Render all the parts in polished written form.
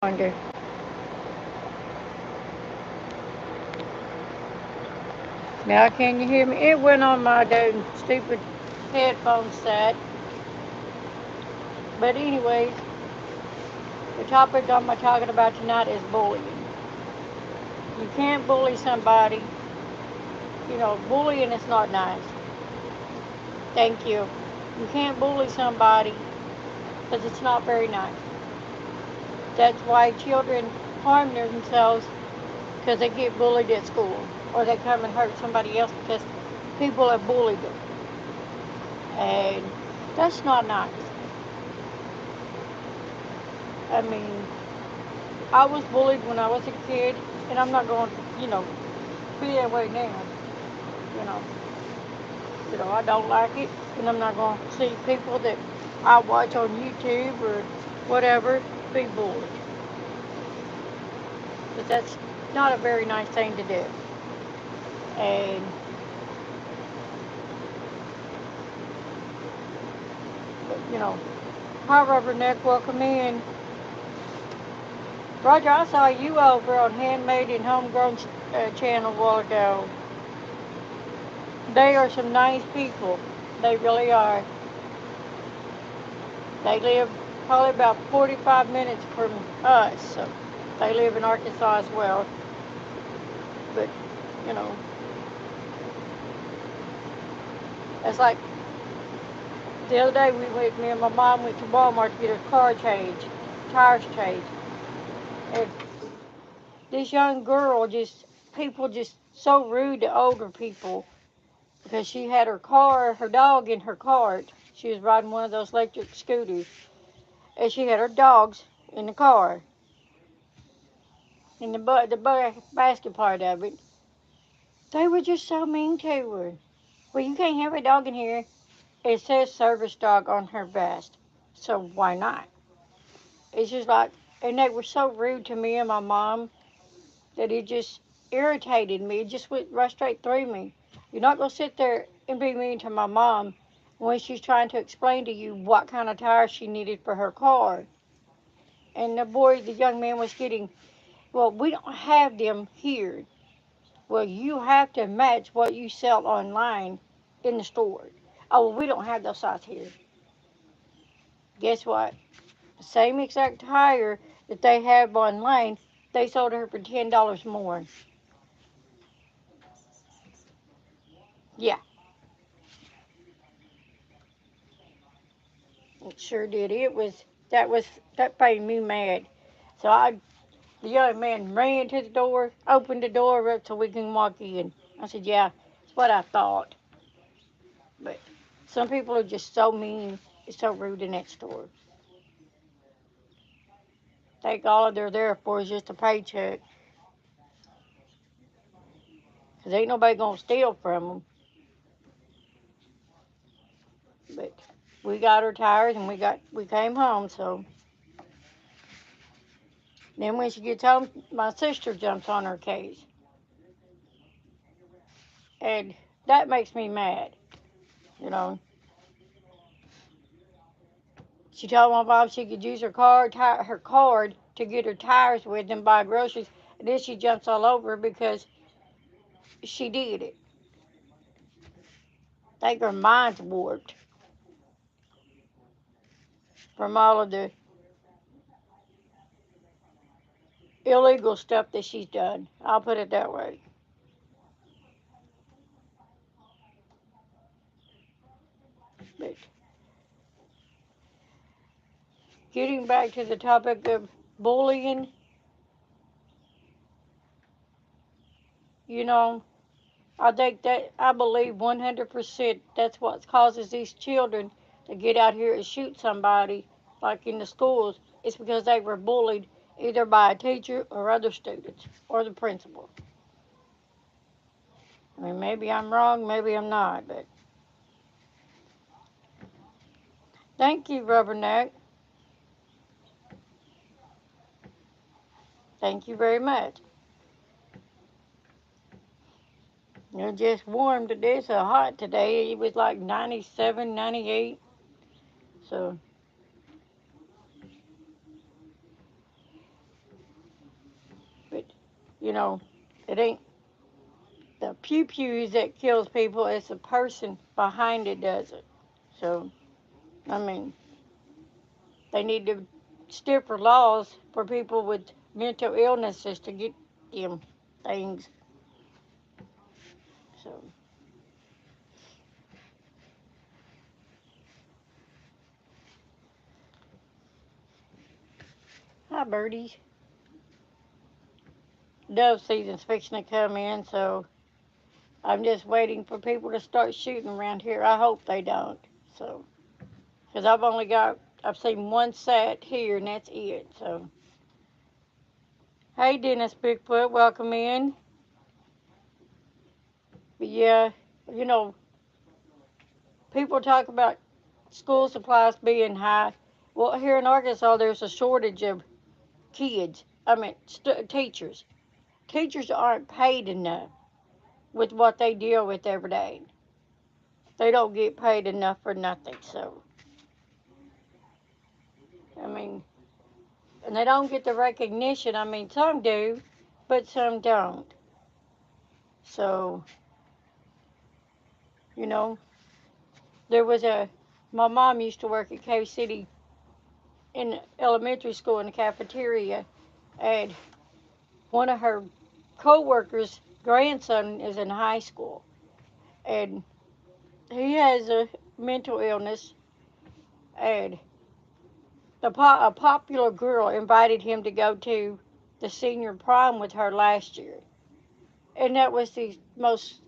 Wonder. Now, can you hear me? It went on my damn stupid headphone set. But anyways, the topic I'm talking about tonight is bullying. You can't bully somebody. You know, bullying is not nice. Thank you. You can't bully somebody because it's not very nice. That's why children harm themselves because they get bullied at school or they come and hurt somebody else because people have bullied them. And that's not nice. I mean, I was bullied when I was a kid, and I'm not going to, be that way now. You know, I don't like it, and I'm not going to see people that I watch on YouTube or whatever be bullied. But that's not a very nice thing to do. And hi Rubberneck, welcome in. Roger, I saw you over on Handmade and Homegrown channel a while ago. They are some nice people. They really are. They live probably about 45 minutes from us. So they live in Arkansas as well. But, it's like the other day me and my mom went to Walmart to get a car changed, tires changed. And this young girl people just so rude to older people because she had her dog in her cart. She was riding one of those electric scooters, and she had her dogs in the car, in the basket part of it. They were just so mean to her. Well, you can't have a dog in here. It says service dog on her vest, so why not? It's just like, and they were so rude to me and my mom that it just irritated me. It just went right straight through me. You're not going to sit there and be mean to my mom when she's trying to explain to you what kind of tires she needed for her car. And the young man was getting, well, we don't have them here. Well, you have to match what you sell online in the store. Oh, well, we don't have those size here. Guess what? The same exact tire that they have online, they sold her for $10 more. Yeah, it sure did. That made me mad. So the young man ran to the door, opened the door up so we can walk in. I said, yeah, that's what I thought. But some people are just so mean, it's so rude in that store. Think all they're there for is just a paycheck. Because ain't nobody going to steal from them. But we got our tires and we came home, so. Then when she gets home, my sister jumps on her case. And that makes me mad, you know. She told my mom she could use her card to get her tires with and buy groceries. And then she jumps all over her because she did it. I think her mind's warped from all of the illegal stuff that she's done. I'll put it that way. But getting back to the topic of bullying, you know, I believe 100% that's what causes these children to get out here and shoot somebody, like in the schools. It's because they were bullied either by a teacher or other students or the principal. I mean, maybe I'm wrong, maybe I'm not, but thank you, Rubberneck. Thank you very much. It just warm today. It's so hot today. It was like 97, 98. So, but, you know, it ain't the pew-pews that kills people. It's the person behind it does it. So, I mean, they need to stiffer laws for people with mental illnesses to get them things. So, hi, birdies. Dove season's fixing to come in, so I'm just waiting for people to start shooting around here. I hope they don't. So, because I've seen one set here, and that's it. So, hey, Dennis Bigfoot, welcome in. But yeah, you know, people talk about school supplies being high. Well, here in Arkansas, there's a shortage of kids. I mean, teachers. Teachers aren't paid enough with what they deal with every day. They don't get paid enough for nothing. So, I mean, and they don't get the recognition. I mean, some do, but some don't. So, you know, there was my mom used to work at Cave City in elementary school in the cafeteria, and one of her co-workers' grandson is in high school, and he has a mental illness, and a popular girl invited him to go to the senior prom with her last year. And that was the most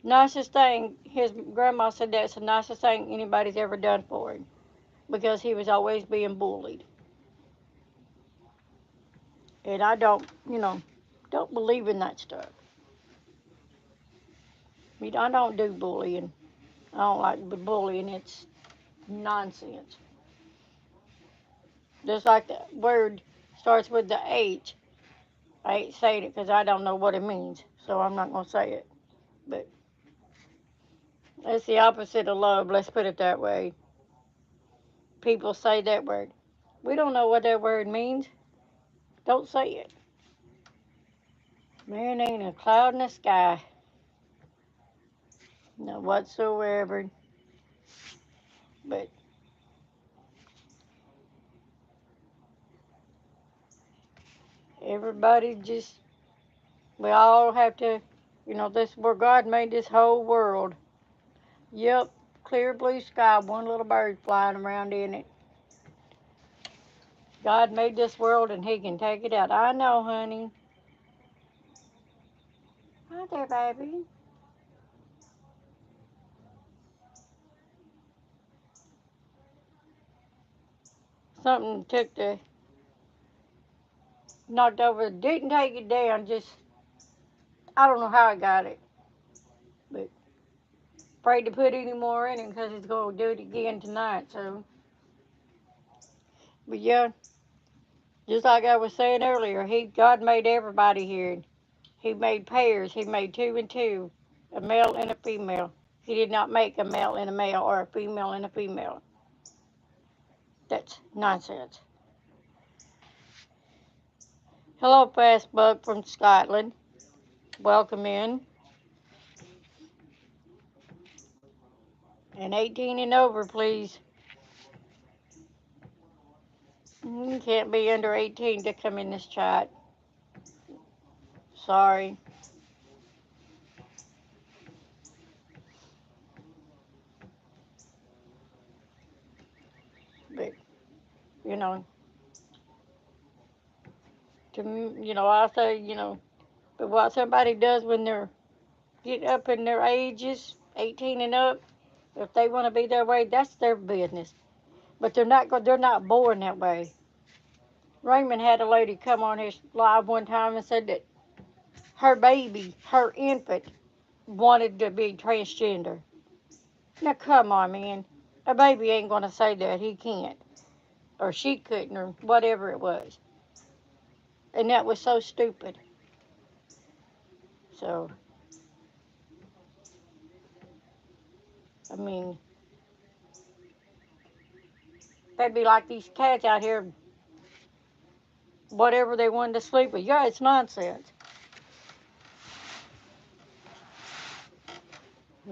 nicest thing. His grandma said that's the nicest thing anybody's ever done for him because he was always being bullied. And I don't, don't believe in that stuff. I don't do bullying. I don't like the bullying. It's nonsense. Just like the word starts with the H. I ain't saying it because I don't know what it means, so I'm not going to say it. But it's the opposite of love, let's put it that way. People say that word. We don't know what that word means. Don't say it. Man, ain't a cloud in the sky. No whatsoever. But everybody just, we all have to, this where God made this whole world. Yep, clear blue sky, one little bird flying around in it. God made this world and he can take it out. I know, honey. Hi there, baby. Something took the, knocked over, didn't take it down, just, I don't know how I got it. But afraid to put any more in it because he's going to do it again tonight, so. But yeah, just like I was saying earlier, God made everybody here. He made pairs. He made two and two, a male and a female. He did not make a male and a male or a female and a female. That's nonsense. Hello, Fastbuck from Scotland. Welcome in. And 18 and over, please. You can't be under 18 to come in this chat. Sorry. But, you know, I say, but what somebody does when they're get up in their ages, 18 and up, if they want to be their way, that's their business. But they're not born that way. Raymond had a lady come on his live one time and said that her baby, her infant, wanted to be transgender. Now come on, man. A baby ain't gonna say that. He can't. Or she couldn't, or whatever it was. And that was so stupid. So, I mean, they'd be like these cats out here, whatever they wanted to sleep with. Yeah, it's nonsense.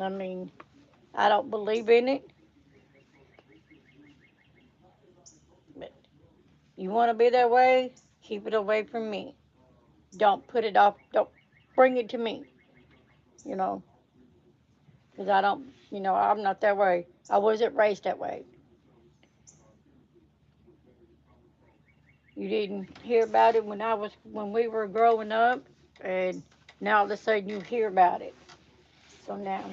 I mean, I don't believe in it. But you want to be that way, keep it away from me. Don't put it off. Don't bring it to me. You know, because I don't. I'm not that way. I wasn't raised that way. You didn't hear about it when we were growing up, and now all of a sudden you hear about it. So now,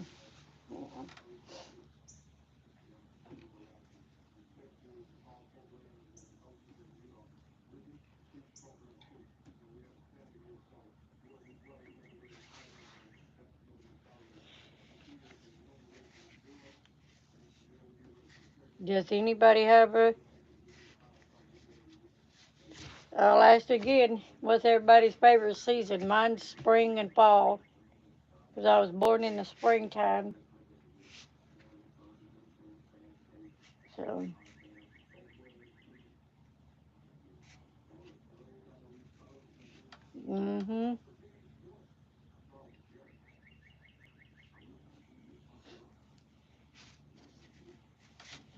does anybody have a? I'll ask again. What's everybody's favorite season? Mine's spring and fall, because I was born in the springtime. So, mhm.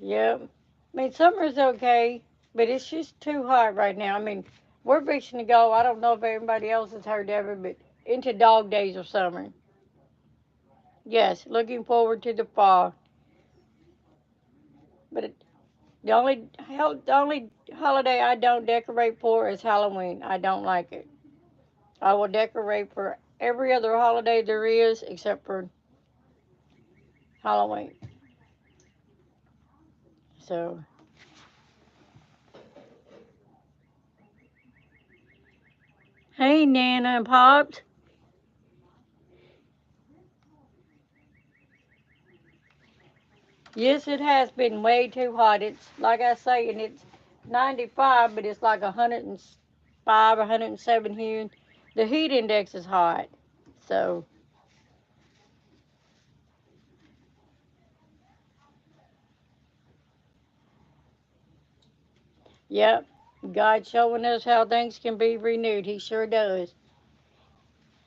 Yep. I mean, summer's okay, but it's just too hot right now. I mean, we're fixing to go. I don't know if everybody else has heard of it, but into dog days of summer. Yes, looking forward to the fall. But the only holiday I don't decorate for is Halloween. I don't like it. I will decorate for every other holiday there is except for Halloween. So, hey, Nana and Pops. Yes, it has been way too hot. It's like I say, and it's 95, but it's like 105, 107 here. The heat index is hot. So, yep, God's showing us how things can be renewed. He sure does.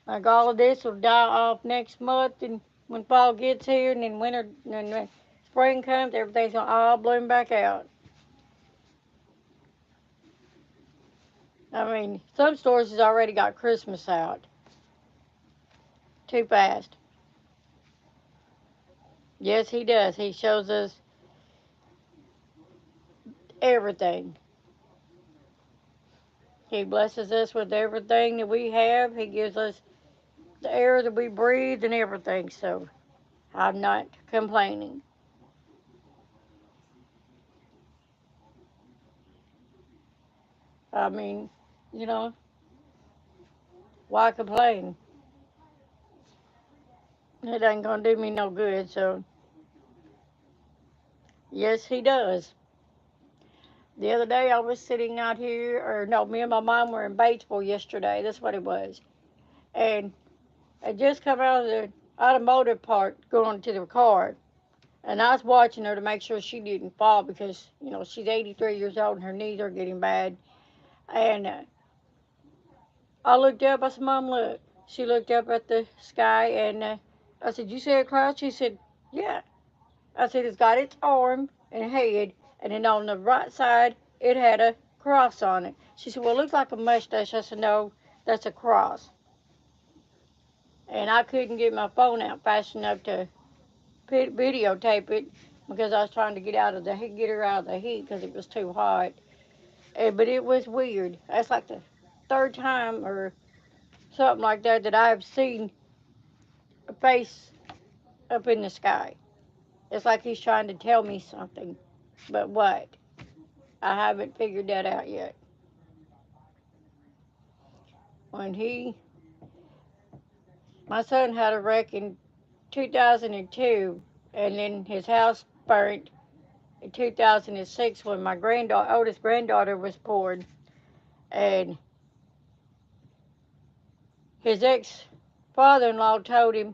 Like all of this will die off next month, and when fall gets here, and then winter, and when spring comes, everything's gonna all bloom back out. I mean, some stores has already got Christmas out. Too fast. Yes, he does. He shows us everything. He blesses us with everything that we have. He gives us the air that we breathe and everything. So I'm not complaining. I mean, you know, why complain? It ain't gonna do me no good. So yes, he does. The other day I was sitting out here, or no, me and my mom were in Batesville yesterday. That's what it was. And I just come out of the automotive part going to the car. And I was watching her to make sure she didn't fall because, you know, she's 83 years old and her knees are getting bad. And I looked up. I said, Mom, look. She looked up at the sky and I said, you see a cloud? She said, yeah. I said, it's got its arm and head. And then on the right side, it had a cross on it. She said, well, it looks like a mustache. I said, no, that's a cross. And I couldn't get my phone out fast enough to videotape it because I was trying to get out of the get her out of the heat because it was too hot. But it was weird. That's like the third time or something like that that I've seen a face up in the sky. It's like he's trying to tell me something. But what? I haven't figured that out yet. When my son had a wreck in 2002, and then his house burnt in 2006 when my oldest granddaughter was born. And his ex-father-in-law told him,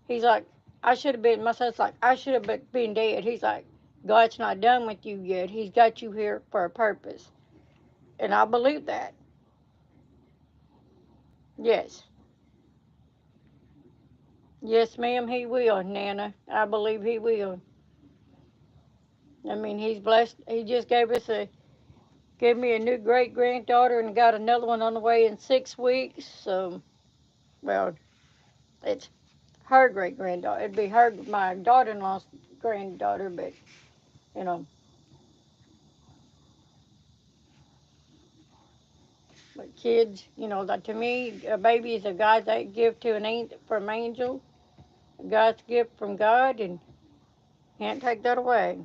he's like, my son's like, I should have been dead. He's like, God's not done with you yet. He's got you here for a purpose. And I believe that. Yes. Yes, ma'am, he will, Nana. I believe he will. I mean, he's blessed. He just gave me a new great granddaughter and got another one on the way in 6 weeks. So, well, it's her great granddaughter. It'd be my daughter-in-law's granddaughter, but you know, but kids, you know, like to me, a baby is a God's gift to an angel from angel, God's gift from God, and can't take that away.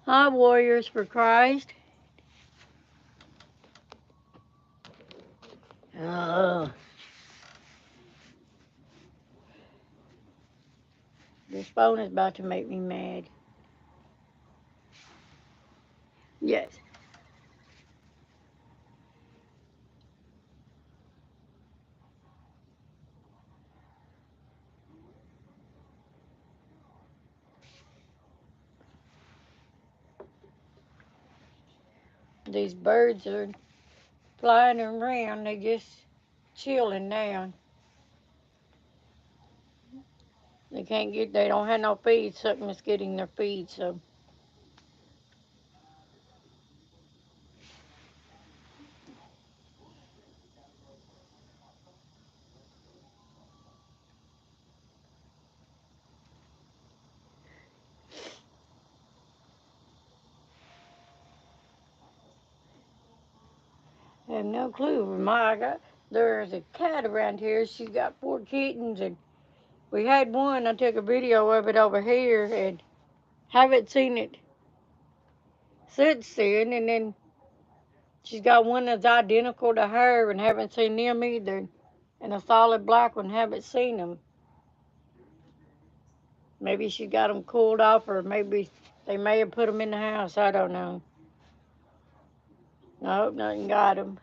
Hi, warriors for Christ. Oh, this phone is about to make me mad. Yes. These birds are flying around. They just chilling now. They don't have no feed. Something is getting their feed, so. I have no clue. I got There's a cat around here. She's got 4 kittens, and we had one. I took a video of it over here, and haven't seen it since then. And then she's got one that's identical to her, and haven't seen them either. And a solid black one, haven't seen them. Maybe she got them cooled off, or maybe they may have put them in the house. I don't know. I hope nothing got them.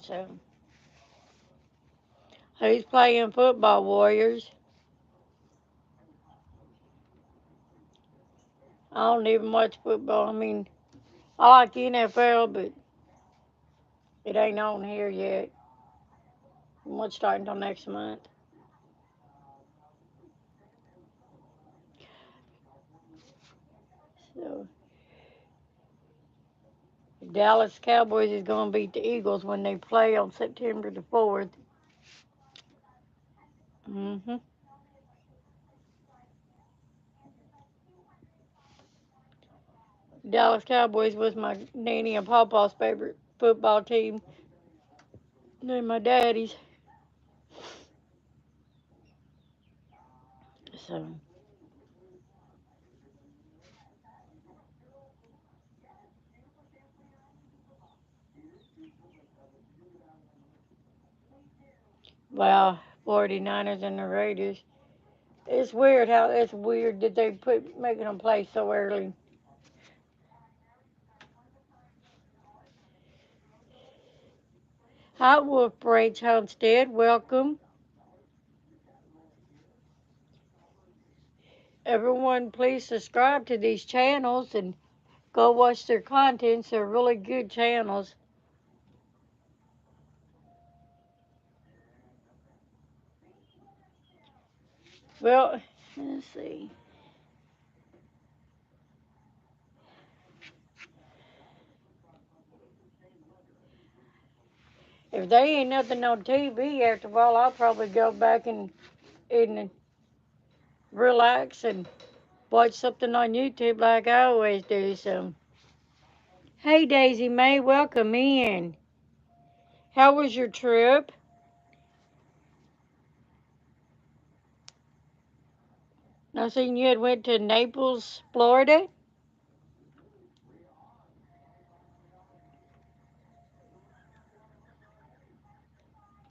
So, who's playing football, Warriors? I don't even watch football. I mean, I like NFL, but it ain't on here yet. It won't start until next month. So, the Dallas Cowboys is going to beat the Eagles when they play on September the 4th. Dallas Cowboys was my nanny and papa's favorite football team. And my daddy's. So, well, 49ers and the Raiders. It's weird that they making them play so early. Hi, Wolf Braids Homestead. Welcome. Everyone, please subscribe to these channels and go watch their contents. They're really good channels. Well, let's see. If they ain't nothing on TV after a while, I'll probably go back and relax and watch something on YouTube like I always do. So, hey Daisy May, welcome in. How was your trip? I seen you had went to Naples, Florida.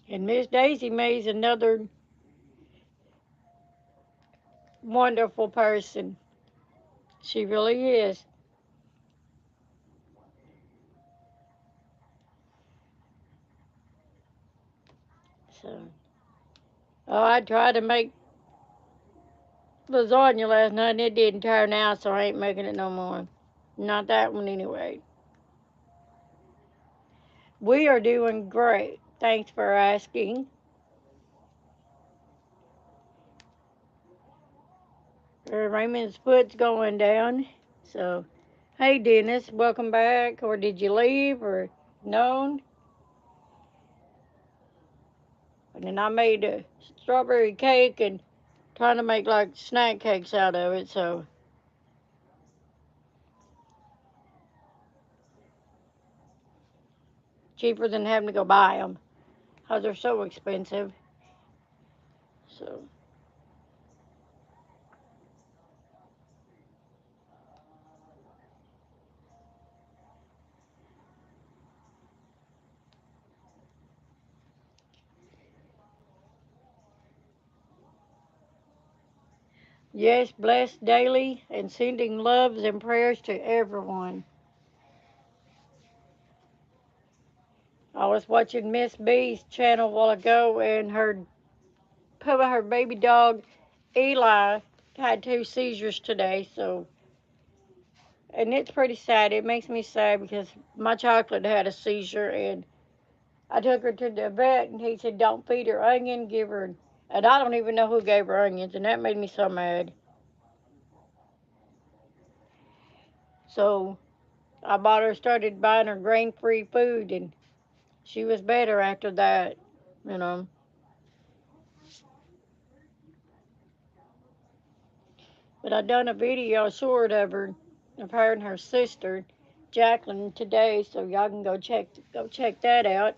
And Miss Daisy May's another wonderful person. She really is. So, oh, I tried to make lasagna last night and it didn't turn out, so I ain't making it no more. Not that one anyway. We are doing great. Thanks for asking. Raymond's foot's going down. So, hey Dennis, welcome back. Or did you leave or known? And then I made a strawberry cake and trying to make like snack cakes out of it. So, cheaper than having to go buy them because they're so expensive. So, yes, blessed daily and sending loves and prayers to everyone. I was watching Miss B's channel a while ago, and her baby dog Eli had 2 seizures today. So, and it's pretty sad. It makes me sad because my chocolate had a seizure, and I took her to the vet, and he said, "Don't feed her onion, give her." And I don't even know who gave her onions, and that made me so mad. So I started buying her grain-free food, and she was better after that, you know. But I done a video short of her and her sister, Jacqueline today, so y'all can go check that out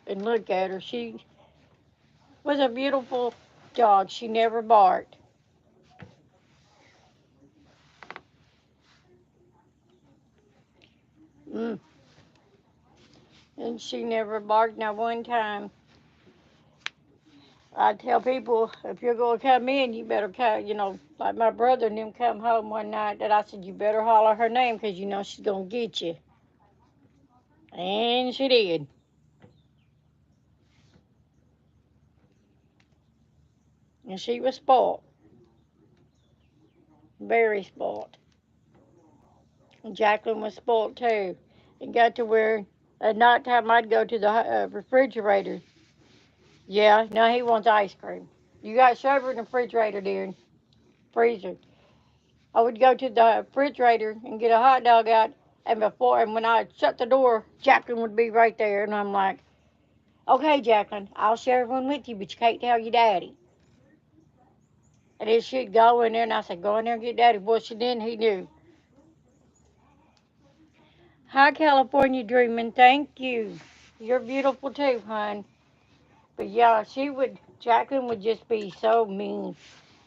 and look at her. She was a beautiful dog. She never barked. Mm. And she never barked not one time. I tell people, if you're going to come in, you better come, like my brother and them come home one night, that I said, you better holler her name, because you know she's going to get you. And she did. And she was spoiled. Very spoiled. And Jacqueline was spoiled too. It got to where at night time I'd go to the refrigerator. Yeah, now he wants ice cream. You got sugar in the refrigerator, dear. Freezer. I would go to the refrigerator and get a hot dog out, and when I shut the door, Jacqueline would be right there, and I'm like, okay, Jacqueline, I'll share one with you, but you can't tell your daddy. And then she'd go in there, and I said, go in there and get daddy. Boy, she didn't, he knew. Hi, California Dreaming, thank you. You're beautiful too, hon. But yeah, Jacqueline would just be so mean.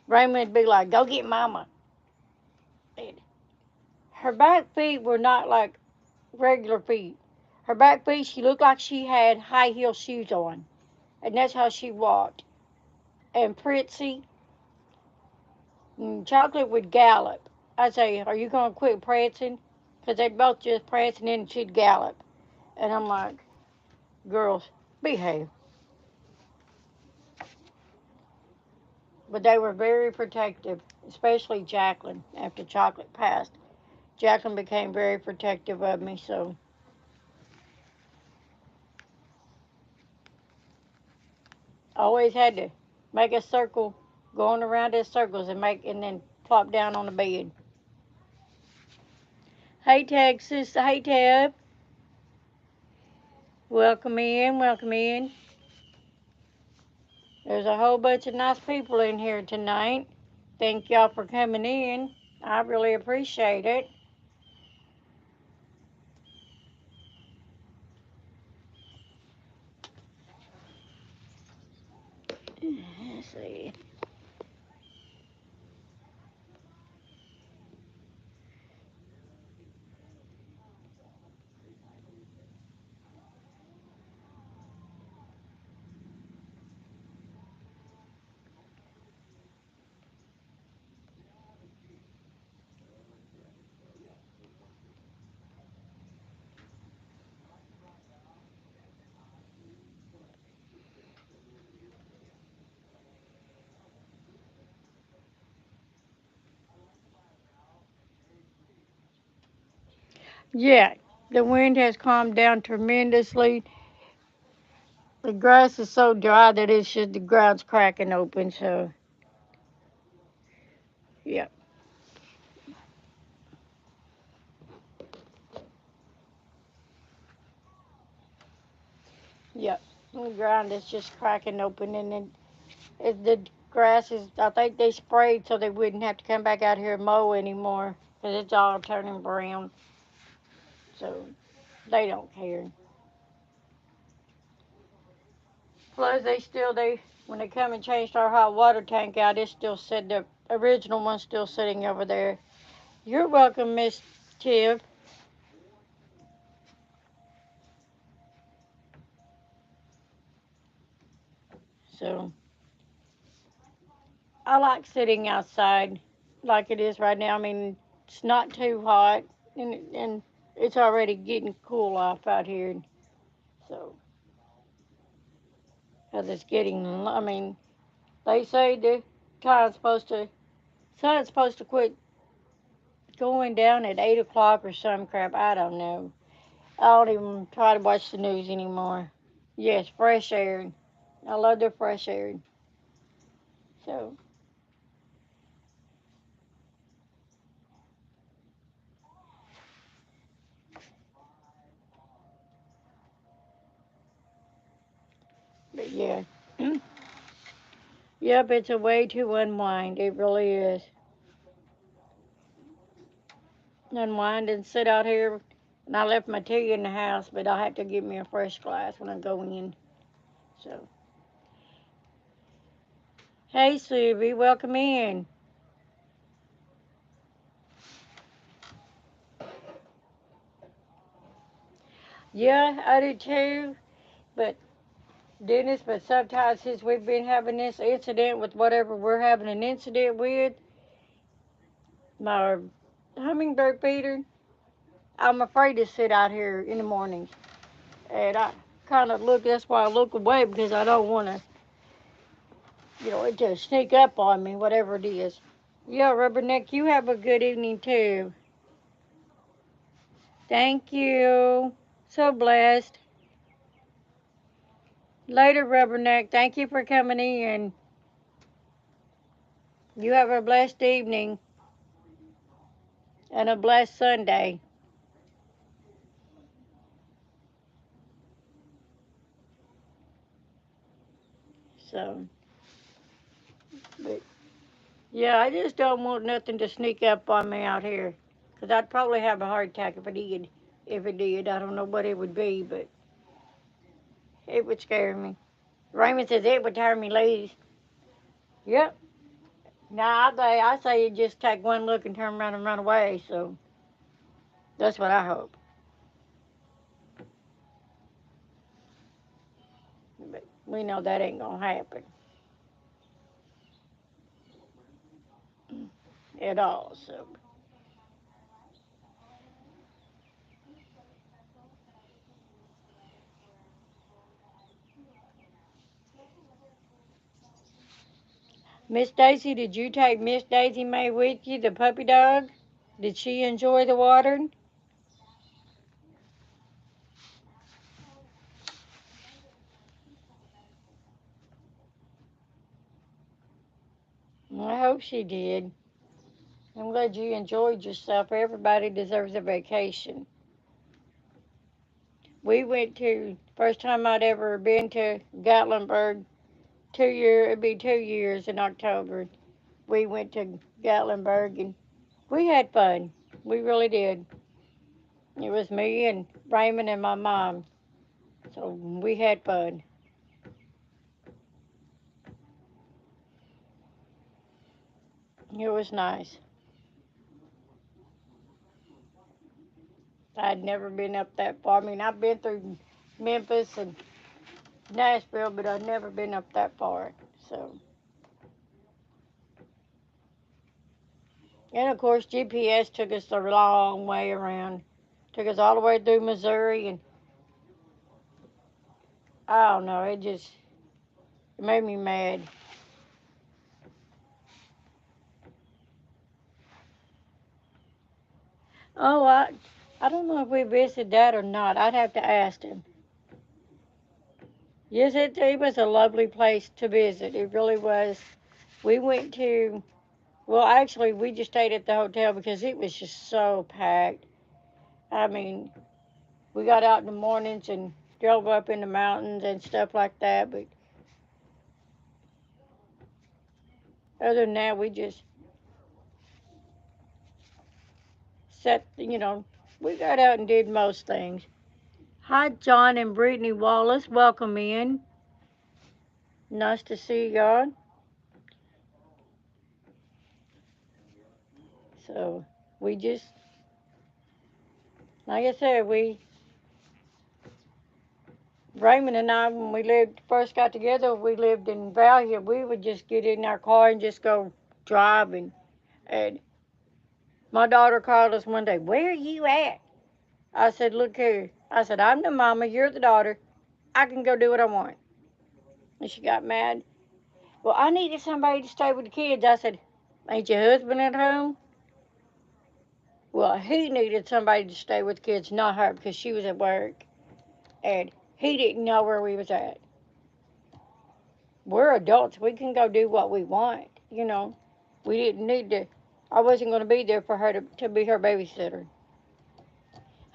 Raymond would be like, go get mama. And her back feet were not like regular feet. Her back feet, she looked like she had high heel shoes on. And that's how she walked. And Pritzy and Chocolate would gallop. I'd say, are you going to quit prancing? Because they'd both just prancing and she'd gallop. And I'm like, girls, behave. But they were very protective, especially Jacqueline. After Chocolate passed, Jacqueline became very protective of me, so I always had to make a circle, going around in circles and then plop down on the bed. Hey Texas, hey Tab. Welcome in, welcome in. There's a whole bunch of nice people in here tonight. Thank y'all for coming in. I really appreciate it. Let's see. Yeah, the wind has calmed down tremendously. The grass is so dry that the ground's cracking open, so yeah. Yep. The ground is just cracking open, and then the grass is, I think they sprayed so they wouldn't have to come back out here and mow anymore, because it's all turning brown. So they don't care. Plus, when they come and changed our hot water tank out, it still said the original one's still sitting over there. You're welcome, Miss Tiff. So I like sitting outside like it is right now. I mean, it's not too hot, and it's already getting cool off out here. So, because it's getting, I mean, they say the time's supposed to, sun's supposed to quit going down at 8 o'clock or some crap. I don't know. I don't even try to watch the news anymore. Yes, fresh air. I love the fresh air. So, but yeah. Yep, it's a way to unwind. It really is. Unwind and sit out here And I left my tea in the house, but I'll have to get me a fresh glass when I go in. So, hey, Susie, welcome in. Yeah, I do too. But Dennis, but sometimes since we've been having this incident with whatever we're having an incident with, my hummingbird feeder, I'm afraid to sit out here in the mornings. And I kind of look, that's why I look away because I don't want to, it to sneak up on me, whatever it is. Yeah, Rubberneck, you have a good evening too. Thank you. So blessed. Later, Rubberneck. Thank you for coming in. You have a blessed evening and a blessed Sunday. So, but yeah, I just don't want nothing to sneak up on me out here. Because I'd probably have a heart attack if it did. If it did, I don't know what it would be, but it would scare me. Raymond says it would tear me loose. Yep. Now I say you just take one look and turn around and run away. So that's what I hope. But we know that ain't gonna happen at all. So Miss Daisy, did you take Miss Daisy May with you, the puppy dog? Did she enjoy the watering? I hope she did. I'm glad you enjoyed yourself. Everybody deserves a vacation. We went to first time I'd ever been to Gatlinburg. It'd be 2 years in October. We went to Gatlinburg and we had fun. We really did. It was me and Raymond and my mom. So we had fun. It was nice. I'd never been up that far. I mean, I've been through Memphis and Nashville, but I've never been up that far. So, and of course, GPS took us a long way around. Took us all the way through Missouri, and I don't know, it made me mad. Oh, I don't know if we visited that or not. I'd have to ask him. Yes, it was a lovely place to visit. It really was. We went to, well, actually, we just stayed at the hotel because it was just so packed. I mean, we got out in the mornings and drove up in the mountains and stuff like that. But other than that, we just sat, we got out and did most things. Hi, John and Brittany Wallace. Welcome in. Nice to see y'all. So we just, like I said, Raymond and I, when we first got together, we lived in Valiant. We would just get in our car and just go driving. And my daughter called us one day, "Where are you at?" I said, "Look here." I said, "I'm the mama, you're the daughter. I can go do what I want." And she got mad. "Well, I needed somebody to stay with the kids." I said, "Ain't your husband at home?" Well, he needed somebody to stay with the kids, not her, because she was at work. And he didn't know where we was at. We're adults. We can go do what we want. We didn't need to. I wasn't going to be there for her to be her babysitter.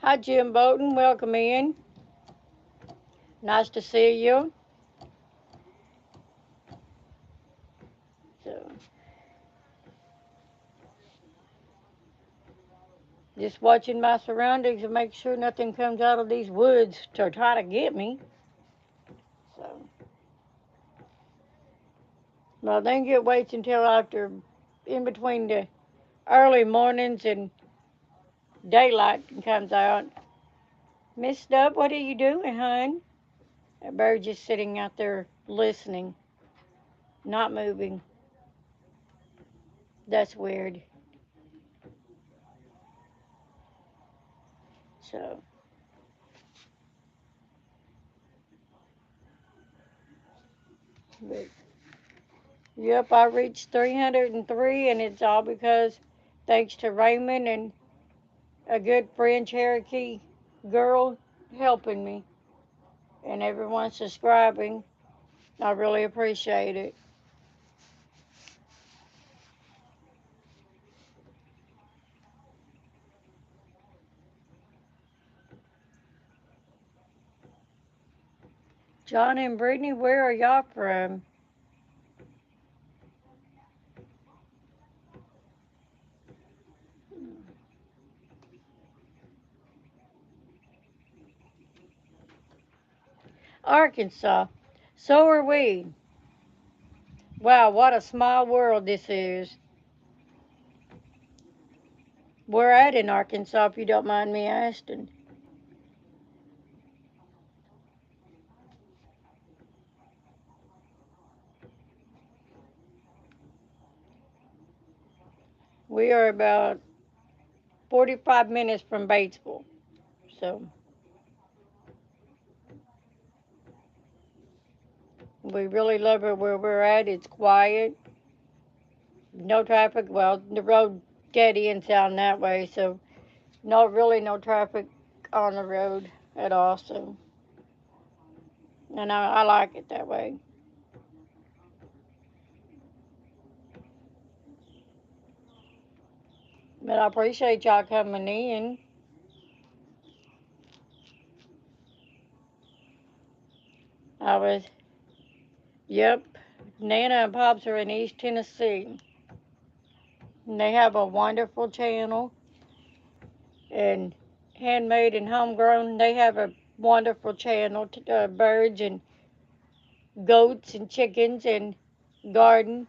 Hi, Jim Bolton. Welcome in. Nice to see you. So, Just watching my surroundings and make sure nothing comes out of these woods to try to get me. So, well, I think it waits until after, in between the early mornings and daylight comes out. Miss Stub, what are you doing, hon? That bird just sitting out there listening, not moving. That's weird. So, but, yep, I reached 303, and it's all because thanks to Raymond and a good friend, Cherokee girl, helping me, and everyone subscribing. I really appreciate it. John and Brittany, where are y'all from? Arkansas. So are we. Wow, what a small world this is. We're at in Arkansas, if you don't mind me asking. We are about 45 minutes from Batesville. So we really love it where we're at. It's quiet, no traffic. Well, the road dead ends down that way, so no traffic on the road at all. So, and I like it that way. But I appreciate y'all coming in. I was, yep, Nana and Pops are in East Tennessee. And they have a wonderful channel. And handmade and homegrown, they have a wonderful channel. Birds and goats and chickens and garden.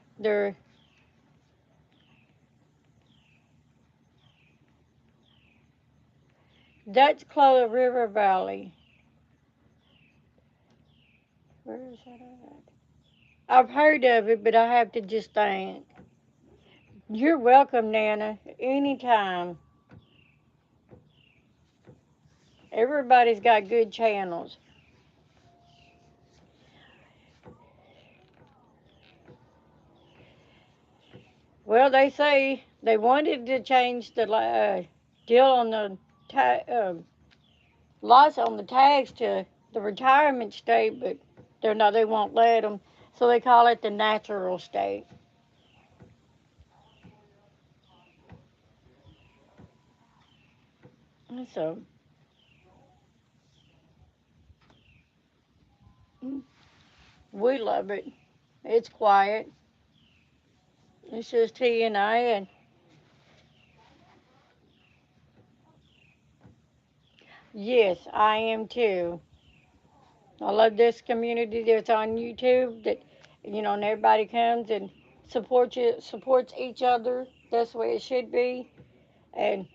That's Clover River Valley. Where is that at? I've heard of it, but I have to just think. You're welcome, Nana. Anytime. Everybody's got good channels. Well, they say they wanted to change the deal on the lots on the tags to the retirement state, but they won't let them. So they call it the natural state. So we love it. It's quiet. It's just he and I, and yes, I am too. I love this community that's on YouTube. And everybody comes and supports each other. That's the way it should be. And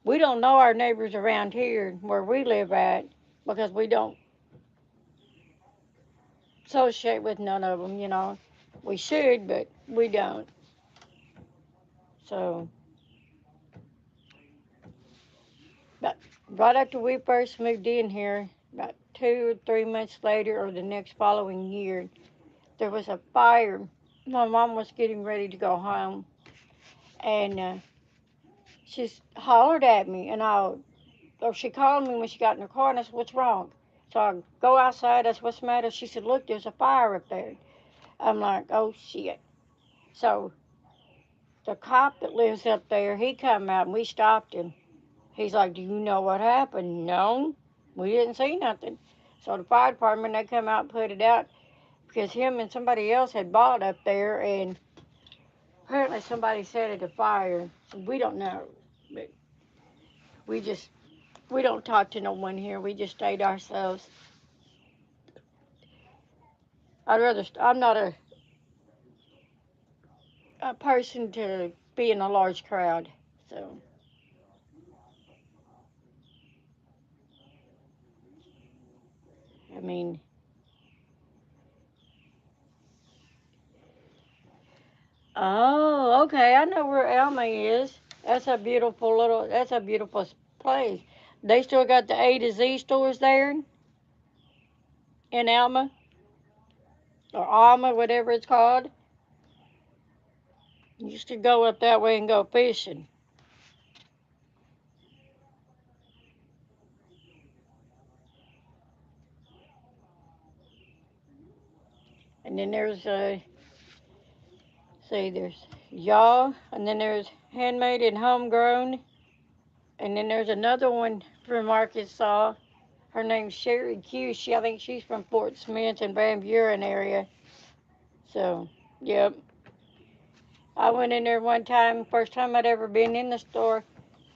we don't know our neighbors around here where we live at because we don't associate with none of them. We should, but we don't. So, but right after we first moved in here, about 2 or 3 months later, or the next following year, there was a fire. My mom was getting ready to go home, and she hollered at me, or she called me when she got in her car, and I said, "What's wrong?" So I go outside. I said, "What's the matter?" She said, "Look, there's a fire up there." I'm like, "Oh shit!" So the cop that lives up there, he come out and we stopped him. He's like, "Do you know what happened?" "No, we didn't see nothing." So the fire department, they come out and put it out because him and somebody else had bought up there, and apparently somebody set it afire. So we don't know. But we don't talk to no one here. We just stay to ourselves. I'm not a person to be in a large crowd. So, I mean, oh, okay. I know where Alma is. That's a beautiful place. They still got the A to Z stores there in Alma or Alma, whatever it's called. Used to go up that way and go fishing. And then there's there's y'all, and then there's handmade and homegrown, and then there's another one from Arkansas. Her name's Sherry Q. I think she's from Fort Smith and Van Buren area. So, yep. I went in there one time, first time I'd ever been in the store,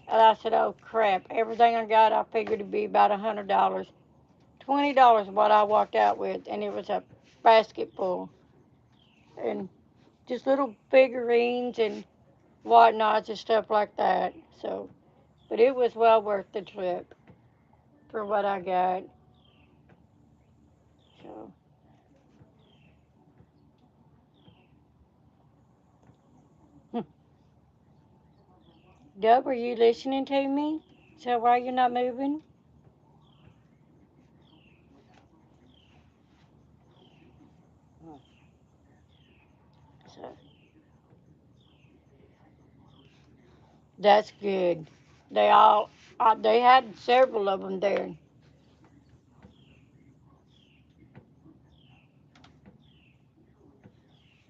and I said, "Oh crap! Everything I got, I figured it'd be about $100. $20 what I walked out with, and it was a basket full, and just little figurines and whatnots and stuff like that. So, but it was well worth the trip for what I got. So, Dub, are you listening to me? So why you're not moving? So that's good. They all they had several of them there.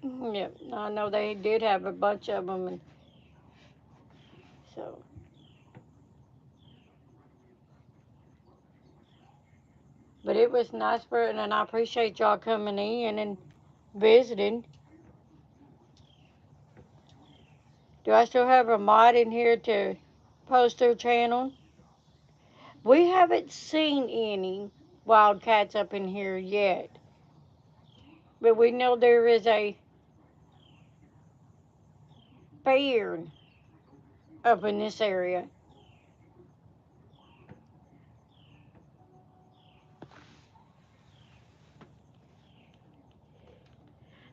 Yep, I know they did have a bunch of them, and so. But it was nice and I appreciate y'all coming in and visiting. Do I still have a mod in here to post their channel? We haven't seen any wildcats up in here yet, but we know there is a fair up in this area.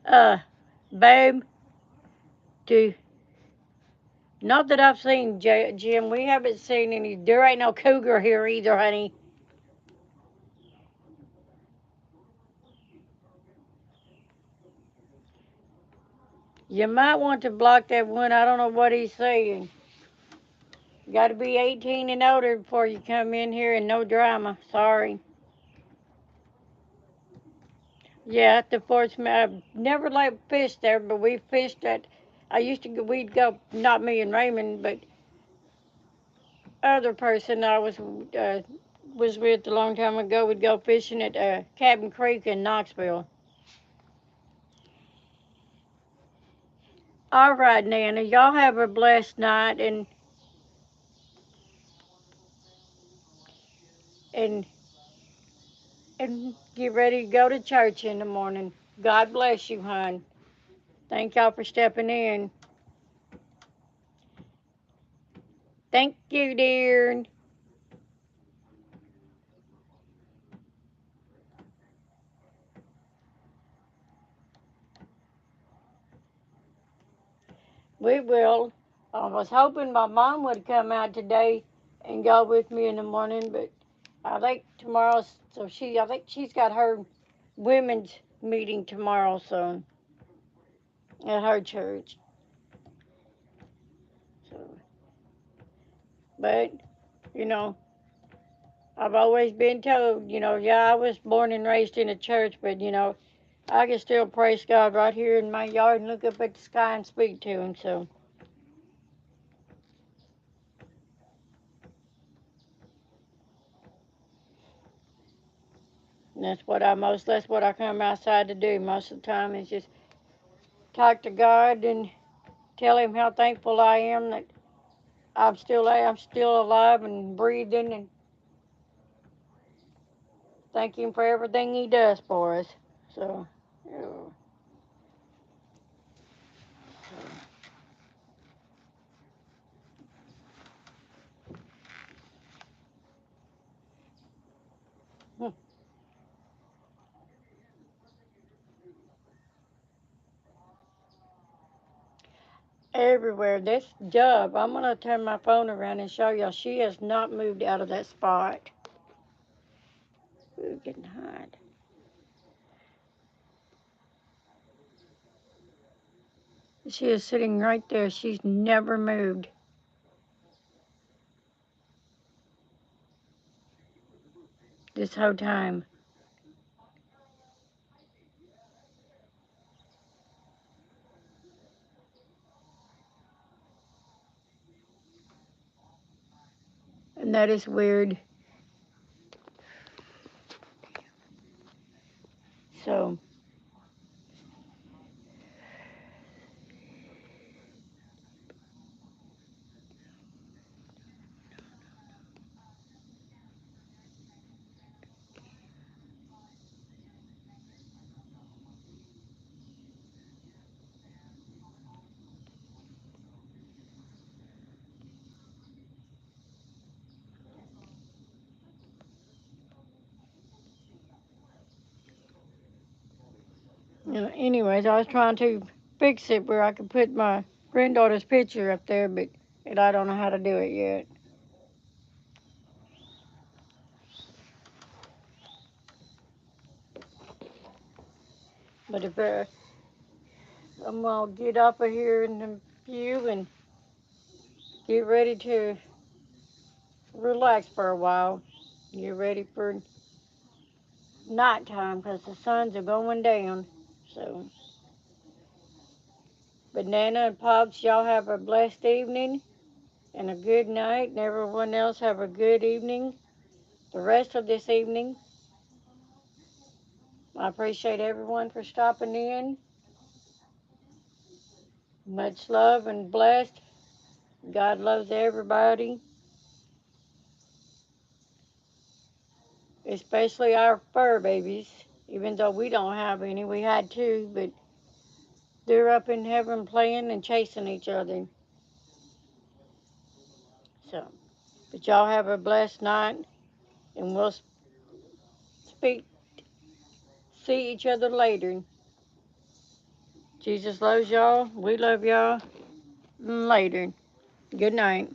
Uh, babe, do not that I've seen Jim. We haven't seen any. There ain't no cougar here either, honey. You might want to block that one. I don't know what he's saying. You got to be 18 and older before you come in here, and no drama. Sorry. Yeah, at the Fort Smith. I've never like fished there, but we fished at. I used to go. We'd go. Not me and Raymond, but other person I was with a long time ago. We'd go fishing at Cabin Creek in Knoxville. All right, Nana. Y'all have a blessed night, and and get ready to go to church in the morning. God bless you, hon. Thank y'all for stepping in. Thank you, dear. We will. I was hoping my mom would come out today and go with me in the morning, but I think tomorrow's, I think she's got her women's meeting tomorrow, so, at her church. So, but, you know, I've always been told, yeah, I was born and raised in a church, but, I can still praise God right here in my yard and look up at the sky and speak to Him, so. That's what I come outside to do most of the time is just talk to God and tell Him how thankful I am that I'm still alive and breathing, and thank Him for everything He does for us. So, everywhere. This dove, I'm gonna turn my phone around and show y'all. She has not moved out of that spot. Who can hide? She is sitting right there. She's never moved this whole time. And that is weird. So, anyways, I was trying to fix it where I could put my granddaughter's picture up there, but I don't know how to do it yet. But if I'm gonna get up of here in a few and get ready to relax for a while. Get ready for nighttime because the suns are going down. So, but Nana and Pops, y'all have a blessed evening and a good night, and everyone else have a good evening the rest of this evening. I appreciate everyone for stopping in. Much love and blessed. God loves everybody, especially our fur babies. Even though we don't have any, we had two, but they're up in heaven playing and chasing each other. So, but y'all have a blessed night, and we'll see each other later. Jesus loves y'all. We love y'all. Later. Good night.